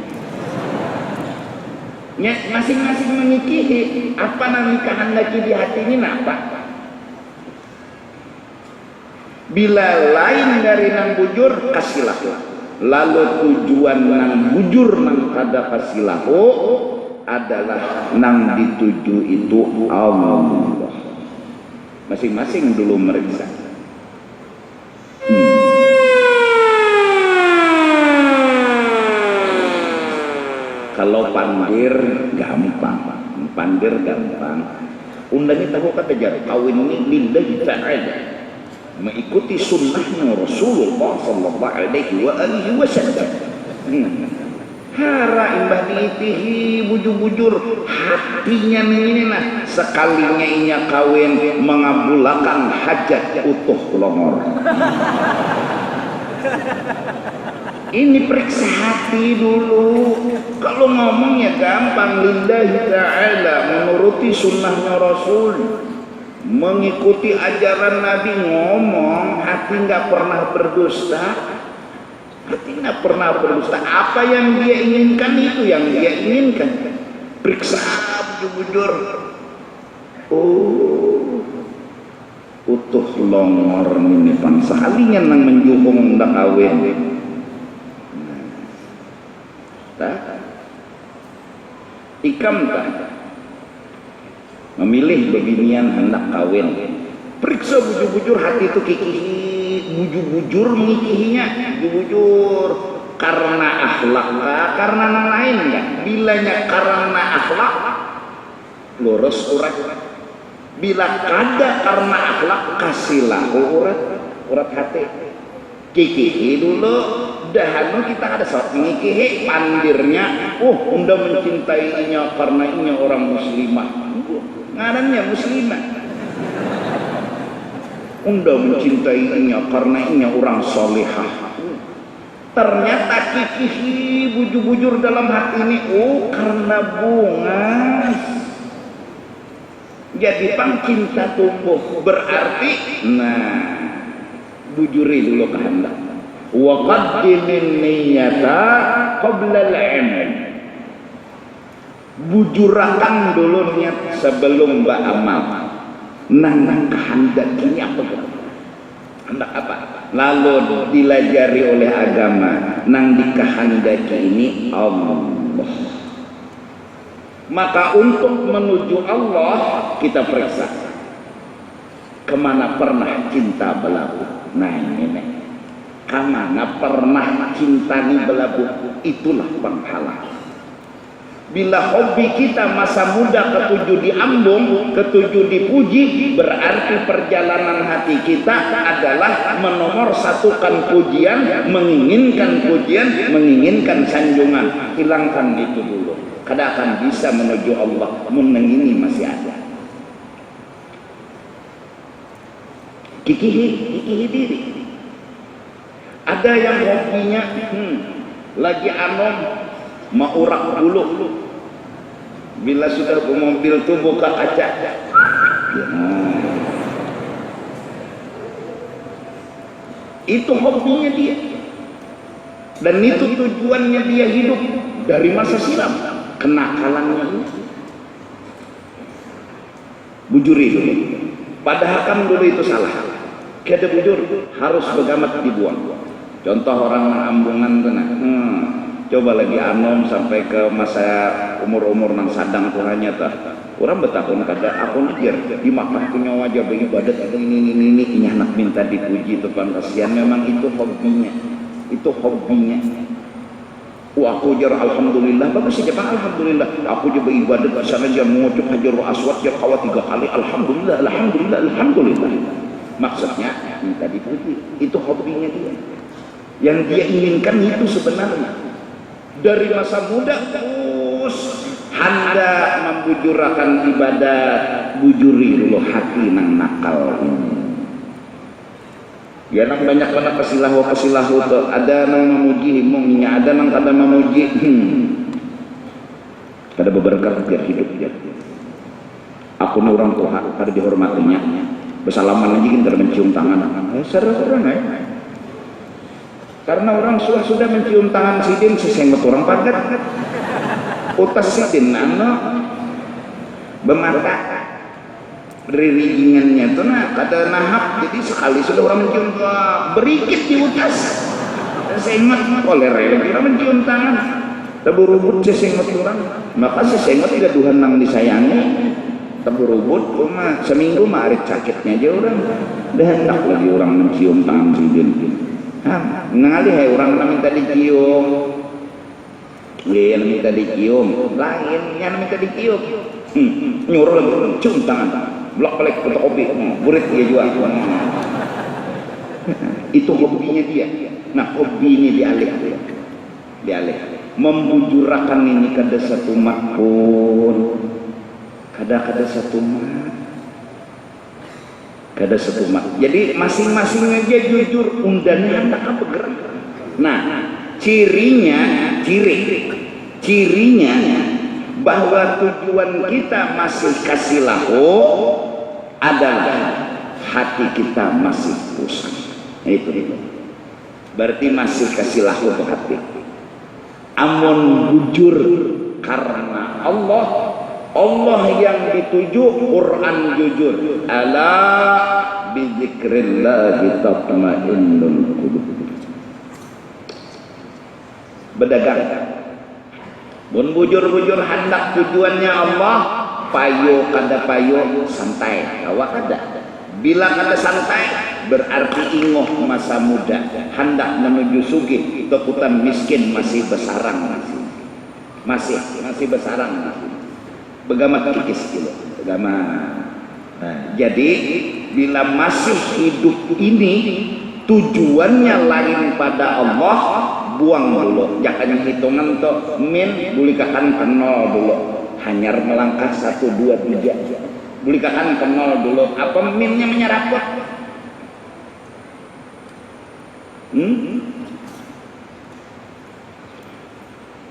masing-masing mengikihi apa nang lagi di hati ini apa bila lain dari nang bujur kasih lahu, lalu tujuan nang bujur nang kada kasih lahu adalah nang dituju itu Allah. Masing-masing dulu meriksa. Kalau pandir gampang. Undangnya tahu kata jar kawin ini lillahi ta'ala, mengikuti sunnahnya Rasulullah sallallahu alaihi wasallam. Hara imbah diitihi bujur-bujur hatinya ini lah sekalinya inya kawin mengabulakan hajat utuh longor. Ini periksa hati dulu. Kalau ngomongnya gampang lillahi ta'ala, menuruti sunnahnya Rasul, mengikuti ajaran Nabi, ngomong hati nggak pernah berdusta. Hati nggak pernah berdusta. Apa yang dia inginkan itu yang dia inginkan. Periksa bujur-bujur. Oh, utuh longor ini bangsa kalinya nang menjuhung ndak kawin. Ikam tak memilih beginian hendak kawin. Periksa bujur-bujur hati itu kikihi. Bujur-bujur mengikihinya, bujur karena akhlak karena yang lain enggak. Bilanya karena akhlak lurus urat. Bila kada karena akhlak kasih lahu urat hati. Kikihi dulu dahanu kita ada saat mengikihi pandirnya. Unda mencintainya karena ini orang muslimah. Ngarannya muslimah. Unda mencintainya karena ini orang solehah. Ternyata kikihi bujur-bujur dalam hati ini, oh karena bunga. Jadi pang cinta tumbuh berarti, bujuri dulu kehendak. Wa qaddimin niyyata qabla al-amal. Bujurakan dulu niat sebelum beramal. Nang kehendak ini apa? Hendak apa? Lalu dilajari oleh agama. Nang dikehendaki ini Allah. Maka untuk menuju Allah kita periksa kemana pernah cinta berlaku. Nah ini nih, kamana pernah cintani belabuh, itulah penghalang. Bila hobi kita masa muda ketujuh diambung, ketujuh dipuji, berarti perjalanan hati kita adalah menomor satukan pujian, menginginkan sanjungan. Hilangkan itu dulu, kada akan bisa menuju Allah. Menengini masih ada. Kikihi diri. Ada yang hobinya lagi anom mau urak bulu, bila sudah ke mobil tuh buka kaca. Itu hobinya dia, dan itu tujuannya dia hidup dari masa silam. Kenakalannya itu bujuri dulu, padahal kan dulu itu salah. Kada bujur, harus begamat dibuang. Contoh orang ambungan tenang, coba lagi anom sampai ke masa umur nang sadang kurangnya tah. Orang betahun kada aku ngejar di makan punya wajah beribadat ada ini anak minta dipuji itu kan kasihan. Memang itu hobinya, Wah aku jar alhamdulillah, bagus saja bang alhamdulillah. Aku juga ibadat sana jar mengucap hajarul aswad jar kawat 3 kali alhamdulillah. Maksudnya minta dipuji, itu hobinya dia. Yang dia inginkan itu sebenarnya dari masa muda terus hendak membujurakan ibadat. Bujuri dulu hati nang nakal ini. Ya nak banyak kesilahu tuh. Ada nang memuji himungnya, ada nang kada memuji. Kada berberkah biar hidup dia. Aku nih orang tua kada dihormatinya. Bersalaman aja kan kada mencium tangan. Seru-seru karena orang sudah mencium tangan sidin sesenggot orang padat. Utas sidin bermata beriringannya tuh kada nahap, jadi sekali sudah orang mencium berikit di utas sesenggot oleh kita mencium tangan teburubut sesenggot orang. Maka sesenggot gaduhan nang disayangi teburubut seminggu mah arit sakitnya aja orang. Dah hendak lagi orang mencium tangan sidin. Nangali hai orang minta dicium, yang minta dicium, lain yang minta dicium, nyuruh lagi cium tangan, blok pelik untuk kopi, burit dia juga. Itu hobinya dia. Nah hobi ini dialih, membujurakan ini kada satu mat pun, kada satu mat. Kada setumat. Jadi masing-masing aja jujur undannya hendak bergerak. Nah, cirinya bahwa tujuan kita masih kasih lahu adalah hati kita masih pusing. Itu. Berarti masih kasih lahu ke hati. Amun bujur karena Allah yang dituju, Quran jujur. Ala bizikrillah tatma'innul qulub. Berdagang. Mun bujur hendak tujuannya Allah, payo kada payo santai, kawa kada. Bila kada santai, berarti ingoh masa muda, hendak menuju sugih, kekutan miskin masih besarang masih besarang. Begamat kikis gitu, begamat. Nah, jadi bila masih hidup ini tujuannya lain pada Allah, buang dulu. Jangan hitungan tuh bulikakan ke 0 dulu. Hanyar melangkah 1, 2, 3. Bulikakan ke 0 dulu. Apa minnya menyeraput?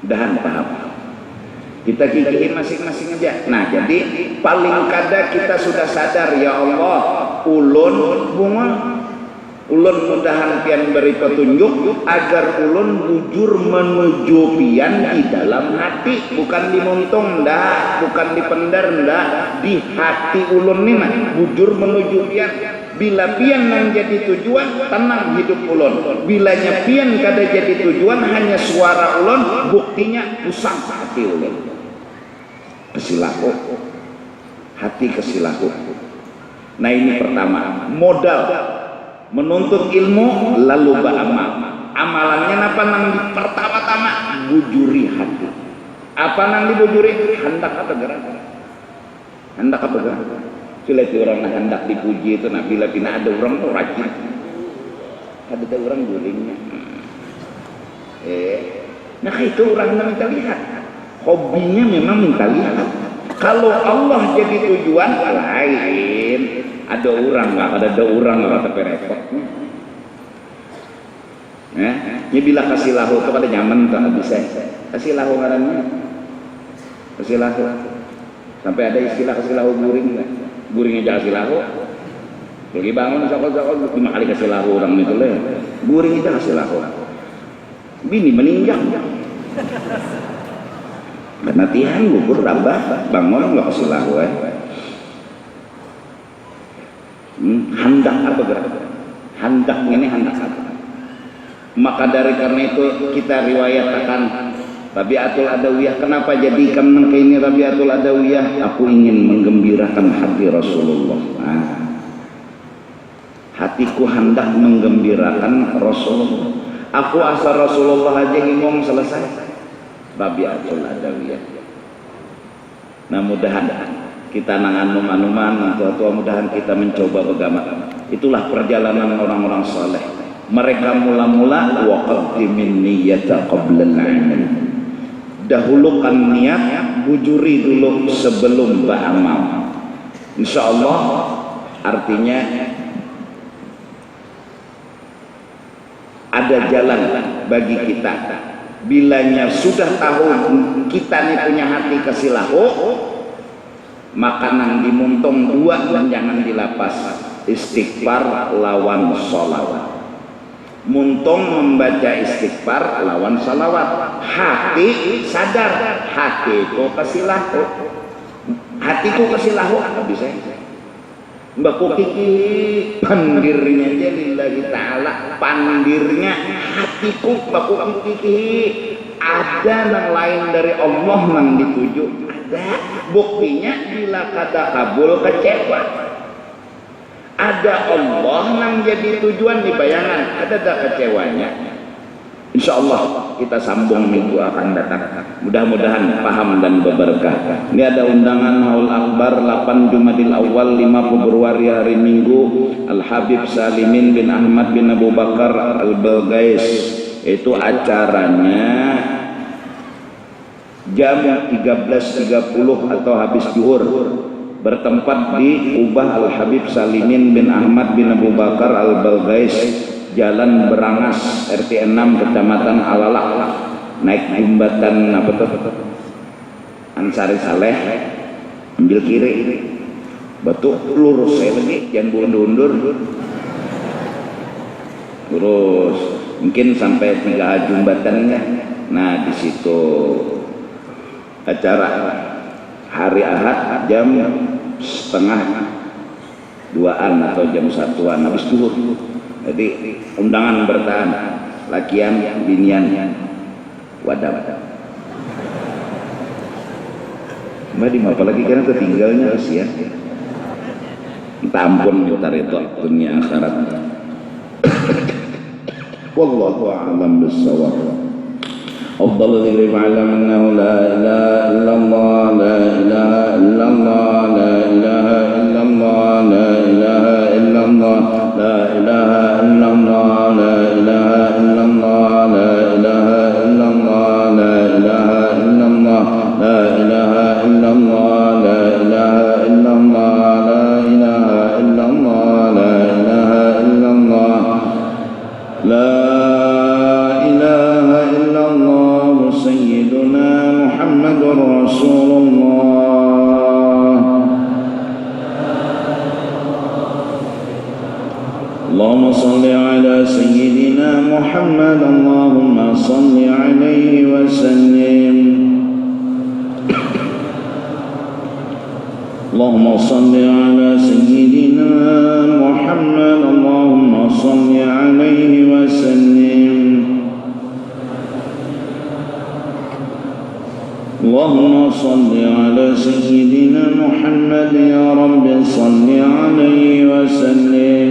Dahan paham. Kita gigih masing-masing aja. Nah, jadi paling kada kita sudah sadar, ya Allah, ulun mudahan pian beri petunjuk agar ulun bujur menuju pian di dalam hati, bukan di muntung ndak, bukan di pendar ndak, di hati ulun nih mah bujur menuju pian. Bila pian nang jadi tujuan, tenang hidup ulun. Bilanya pian kada jadi tujuan, hanya suara ulun, buktinya usang hati ulun. Kesilahu, hati kesilahu. Nah ini pertama, modal menuntut ilmu lalu beramal. Amalannya apa nang pertama-tama bujuri hati. Apa nang dibujuri? Hendak apa gerak? Hendak apa gerak? Sila itu orang hendak dipuji itu, nah bila ada orang tuh rajin. Ada orang gulingnya. Nah itu orang yang minta lihat. Hobinya memang minta lihat. Kalau Allah jadi tujuan lain, ada orang nggak ada orang nggak tapi repot. Ya bila kasih lahu kepada nyaman tak bisa. Kasih lahu ngarannya. Kasih lahu. Sampai ada istilah kasih lahu guring nggak? Guringnya jangan kasih lahu. Lagi bangun sakol-sakol 5 kali kasih lahu orang itu lah. Guring itu kasih lahu. Bini meninggal. Latihan gugur rabah bangun nggak kasih lahu hendak apa gerak? Hendak ini hendak apa? Maka dari karena itu kita riwayatkan Rabi'atul Adawiyah. Kenapa jadikan ini Rabi'atul Adawiyah? Aku ingin menggembirakan hati Rasulullah. Hatiku hendak menggembirakan Rasulullah. Aku asal Rasulullah aja ngomong selesai. Rabi'atul Adawiyah. Nah mudah-mudahan kita nangan-numan tua-tua, mudahan kita mencoba bagaimana. Itulah perjalanan orang-orang saleh. Mereka mula-mula waqaddimin niyyata qabla al-'amal. Dahulukan niat, bujuri dulu sebelum beramal. Insyaallah artinya ada jalan bagi kita. Bilanya sudah tahu kita nih punya hati kasih lahu, maka nang dimuntung 2 dan jangan dilapas. Istighfar lawan sholawat. Muntung membaca istighfar lawan sholawat. Hati sadar, hatiku kasih lahu. Hatiku kasih lahu apa bisa? Mbak Kiki pandirnya aja lillahi ta'ala, pandirnya hatiku Mbak Kiki ada yang lain dari Allah yang dituju. Ada buktinya bila kata kabul kecewa. Ada Allah yang jadi tujuan di bayangan, ada tak kecewanya. Insyaallah kita sambung minggu akan datang. Mudah-mudahan paham dan berberkah. Ini ada undangan Haul Akbar 8 Jumadil Awal 5 Februari hari Minggu. Al Habib Salimin bin Ahmad bin Abu Bakar Al Balgais. Itu acaranya jam 13.30 atau habis zuhur. Bertempat di Ubah Al Habib Salimin bin Ahmad bin Abu Bakar Al Balgais, Jalan Berangas, RT 6, Kecamatan Alalak. Naik jembatan apa tuh? Ansari Saleh, ambil kiri, batu lurus saya lagi, jangan mundur, lurus. Mungkin sampai 3 jembatannya. Nah di situ acara hari Ahad jam 1:30 atau jam 1-an habis zuhur. Jadi undangan bertahan, lakian, binian, wadah. Mbak di apa lagi karena tertinggalnya sih ya. Minta ampun putar itu dunia akhirat. Wallahu a'lam bissawab. Afdalul dzikri fa'lam annahu la ilaha illallah, la ilaha illallah, la ilaha illallah, la ilaha illallah, la ilaha illallah, la ilaha illallah, la ilaha illallah, la ilaha illallah, la ilaha illallah, la ilaha illallah, la ilaha illallah, la ilaha illallah, la ilaha illallah, sayyiduna Muhammadur Rasulullah. اللهم صل على سيدنا محمد اللهم صل عليه وسلم اللهم صل على سيدنا محمد اللهم صل عليه وسلم اللهم صل على سيدنا محمد يا رب صل عليه وسلم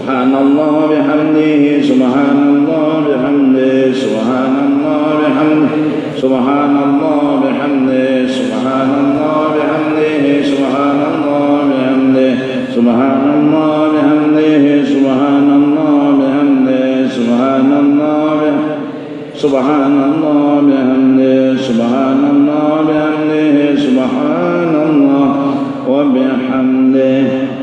Subhanallah bihamdihi, subhanallah bihamdihi, subhanallah bihamdihi, subhanallah bihamdihi, subhanallah bihamdihi, subhanallah bihamdihi, subhanallah bihamdihi, subhanallah bihamdihi, subhanallah bihamdihi, subhanallah bihamdihi, subhanallah bihamdihi, subhanallah wa bihamdihi.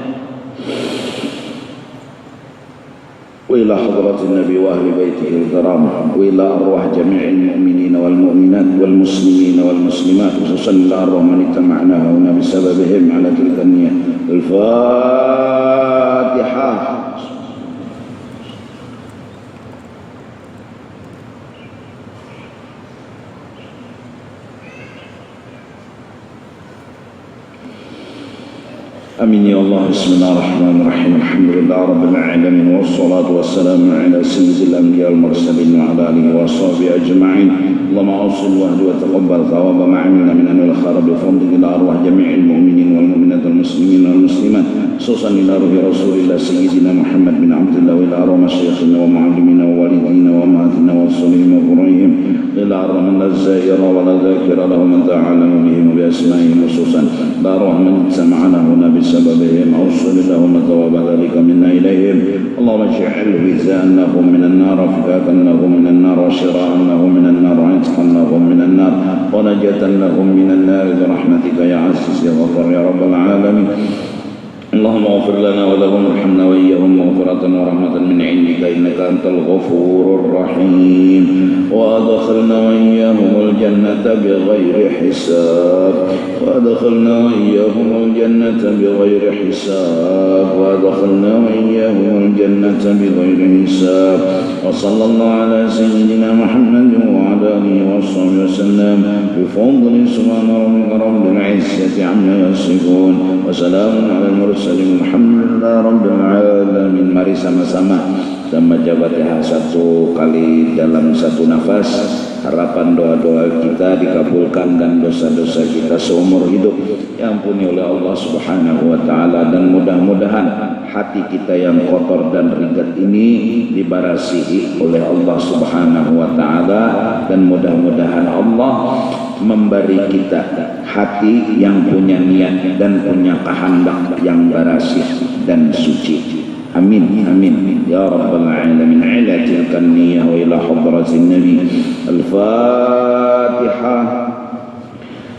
وإلى حضرة النبي وأهل بيته الكرام وإلى أرواح جميع المؤمنين والمؤمنات والمسلمين والمسلمات خصوصا إلى أرواح من اجتمعنا هنا بسببهم على تلك النية. الفاتحة. Amin ya Allah. Bismillahirrahmanirrahim. Alhamdulillah rabbil alamin wassalatu wassalamu ala sayyidil anbiya wal mursalin wa ala alihi wa sahbihi ajma'in. Allahumma awsil wahdi wa taqabbal thawaba ma 'amilna min anil khair bi fadli ila arwah jami'il mu'minin wal mu'minat wal muslimin wal muslimat khususan ila ruhi Rasulillah sayyidina Muhammad bin Abdullah wa ila arwah masyayikhina wa mu'allimina wa walidina wa ummahatina wa salihina wa qurayhim ila arwah man zaira wa la zakira lahum man ta'ala bihim bi asma'ihim khususan ila arwah man sama'ana huna بسببهم أوصل لهم ثواب ذلك منا إليهم. اللهم اجعل وزانهم من النار وفكاكا لهم من النار وشراء لهم من النار وعتقا لهم من النار ونجاة لهم من النار برحمتك يا عزيز يا غفار يا رب العالمين. اللهم اغفر لنا ولهم وارحمنا وإياهم مغفرة ورحمة من عندك إنك أنت الغفور الرحيم. وأدخلنا وإياهم الجنة بغير حساب وأدخلنا وإياهم الجنة بغير حساب وأدخلنا وإياهم الجنة بغير حساب. وصلى الله على سيدنا محمد وعلى آله وصحبه وسلم بفضل سبحان ربك رب العزة عما يصفون وسلام على المرسلين الحمد لله رب العالمين. Mari sama-sama kita membaca Fatihah satu kali dalam satu nafas. Harapan doa-doa kita dikabulkan dan dosa-dosa kita seumur hidup diampuni oleh Allah Subhanahu wa taala, dan mudah-mudahan hati kita yang kotor dan ringat ini dibarasihi oleh Allah Subhanahu wa taala, dan mudah-mudahan Allah memberi kita hati yang punya niat dan punya kehendak yang barasih dan suci. Amin amin ya rabbal alamin. Ala tilka niyyah wa ila hadratin nabi. Al-Fatihah.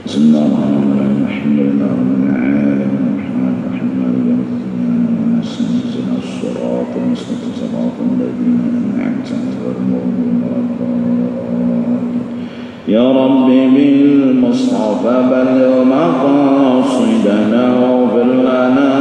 Bismillahirrahmanirrahim. Alhamdulillahi rabbil alamin. Arrahmanirrahim. Maliki yawmiddin. Ihdinas siratal mustaqim. Siratal ladzina an'amta 'alaihim. Ya Rabbi bil Mustafa balligh maqasidana waghfir lana